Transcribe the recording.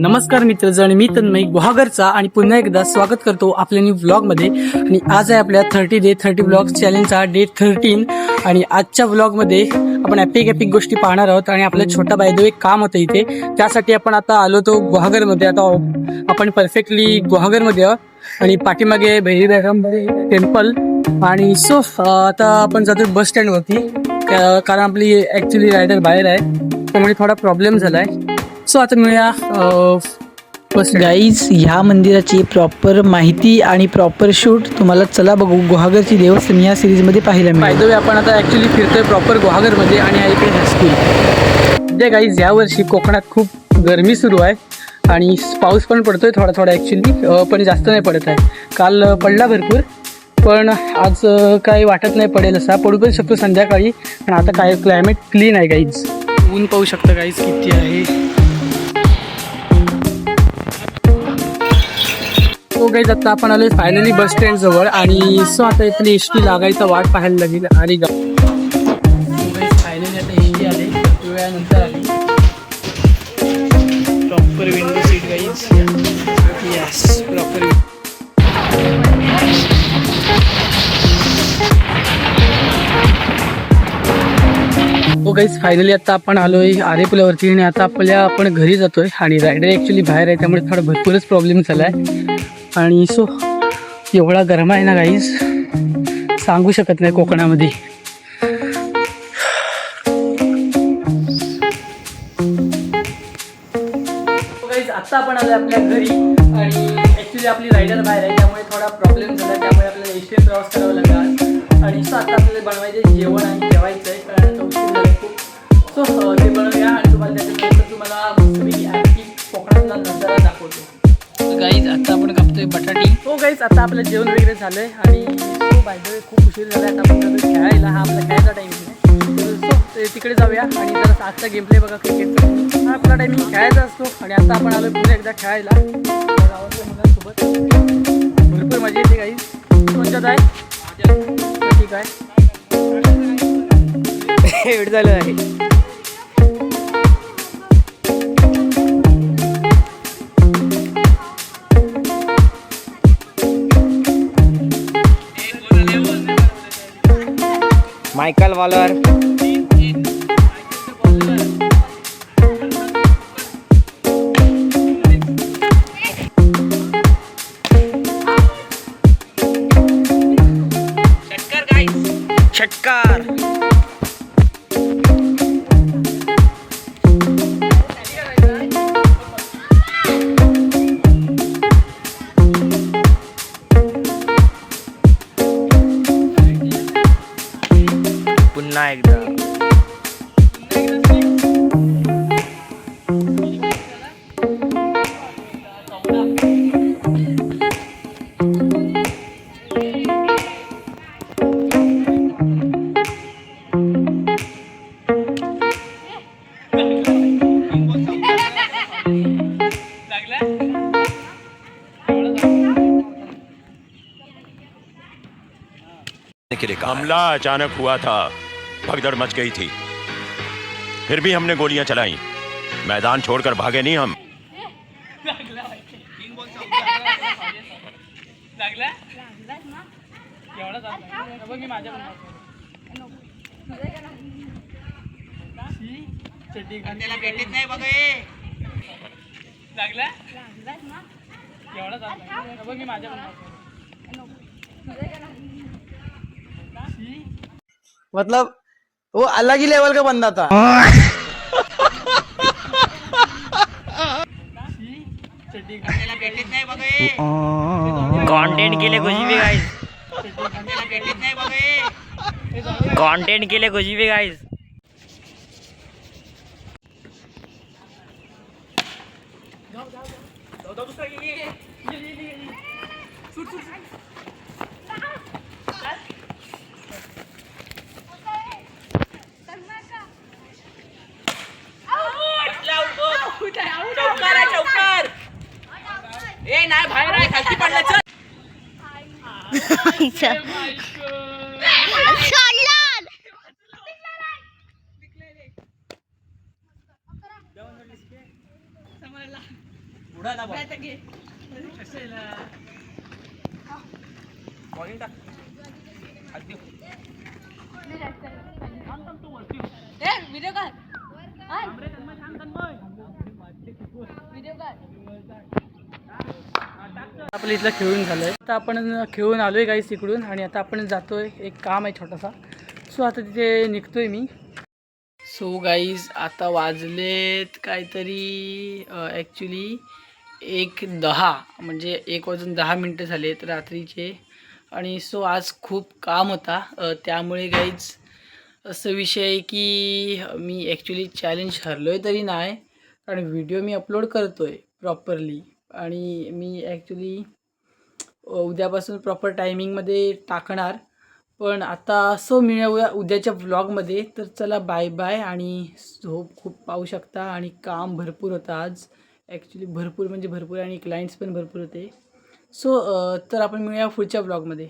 नमस्कार मित्रजण, मी तन्मय गुहागरचा आणि पुन्हा एकदा स्वागत करतो आपल्या न्यू व्लॉगमध्ये. आणि आज आहे आपल्या 30 डे 30 ब्लॉग चॅलेंजचा डे 13. आणि आजच्या व्लॉगमध्ये आपण एपिक गोष्टी पाहणार आहोत. आणि आपल्या छोटा बायदो एक काम होतं इथे, त्यासाठी आपण आता आलो तो गुहागरमध्ये. आता आपण परफेक्टली गुहागरमध्ये आहोत आणि पाठीमागे भैरीबैरंबरी टेम्पल. आणि सो आता आपण जातो बस स्टँडवरती, कारण आपली ॲक्च्युली रायडर बाहेर आहे, त्यामुळे थोडा प्रॉब्लेम झाला आहे. सो आता मिळूया गाईज ह्या मंदिराची प्रॉपर माहिती आणि प्रॉपर शूट तुम्हाला चला बघू गुहागरची देवस्थान या सिरीजमध्ये पाहायला मिळेल. बाय द वे आपण आता ॲक्च्युली फिरतोय प्रॉपर गुहागरमध्ये आणि आहे इकडे हायस्कूल. सध्या गाईज यावर्षी कोकणात खूप गरमी सुरू आहे आणि पाऊस पण पडतोय थोडा थोडा ॲक्च्युली, पण जास्त नाही पडत आहे. काल पडला भरपूर, पण आज काही वाटत नाही पडेल असा. पडू पण शकतो संध्याकाळी. पण आता काय क्लायमेट क्लीन आहे गाईज. ऊन पाहू शकता गाईज किती आहे. हो गाईज, आता आपण आलोय फायनली बस स्टँड जवळ. आणि सो आता इथली एसटी लागायचा वाट पाहायला लागेल. आणि फायनली आता एसटी आले, वेळानंतर आली. Proper window seat guys. Yes, proper. हो गाईज, फायनली आता आपण आलोय आरे पुलावरती आणि आता आपण घरी जातोय. आणि रायडर ॲक्च्युली बाहेर आहे, त्यामुळे थोडा भरपूरच प्रॉब्लेम झाला आहे. आणि सो एवढा गरम आहे ना गाईज, सांगू शकत नाही कोकणामध्ये. गाईज आता आपण आलोय आपल्या घरी आणि ॲक्च्युली आपली रायडर बाहेर आहे, त्यामुळे थोडा प्रॉब्लेम झाला. त्यामुळे आपल्याला एसटीने प्रवास करावा लागला. आणि सो आता आपल्याला बनवायचे जेवण आणि जेवायचं आहे, कारण आता उशीर झाला खूप. सो ते बनवूया आणि तुम्हाला त्याच्यानंतर तुम्हाला मस्तपैकी कोकणातला नजारा दाखवतो. गाईज आता आपण कापतोय बटाटी. हो गाईज, आता आपलं जेवण वगैरे झालंय. आणि सो बाय द वे खूप उशीर झाला. आता आपण खेळायला, हा आपला खेळायचा टाईम आहे. सो तिकडे जाऊया आणि जरा आजचा गेम प्ले बघा क्रिकेटचा. हा आपला टायमिंग खेळायचा असतो. आणि आता आपण आलो पुन्हा एकदा खेळायला गावातल्या मुलांसोबत. भरपूर मजा येते गाईज. कोणत्यात आहे ठीक आहे. एवढं झालं आहे. मायकल वॉलर, षटकार. पुन्हा एकदा. हमला अचानक हुआ था, भगदड़ मच गई थी, फिर भी हमने गोलियां चलाई. मैदान छोड़कर भागे नहीं हम. मतलब वो अलग ही लेवल का बंदा था. कंटेंट के लिए कुछ भी गाइस, कंटेंट के लिए कुछ भी गाइस. चौकार ए नाही बाहेर आहे, खालती पडलं. चल आपलं इथलं खेळून झालं आहे. आता आपण खेळून आलो आहे गाईस तिकडून आणि आता आपण जातो आहे. एक काम आहे छोटासा. सो आता तिथे निघतो आहे मी. सो गाईज आता वाजलेत काहीतरी ॲक्च्युली 1:10 म्हणजे 1:10 झालेत रात्रीचे. आणि सो आज खूप काम होता त्यामुळे गाईज असं विषय आहे की मी ॲक्च्युली चॅलेंज हरलो आहे तरी नाही, कारण व्हिडिओ मी अपलोड करतो आहे प्रॉपरली. आणि मी ॲक्च्युली उद्यापासून प्रॉपर टायमिंगमध्ये टाकणार. पण आता असं मिळूया उद्याच्या व्लॉगमध्ये. तर चला बाय बाय. आणि झोप खूप पाहू शकता आणि काम भरपूर होतं आज ॲक्च्युली, भरपूर म्हणजे भरपूर, आणि क्लायंट्स पण भरपूर होते. सो तर आपण मिळूया पुढच्या व्लॉगमध्ये.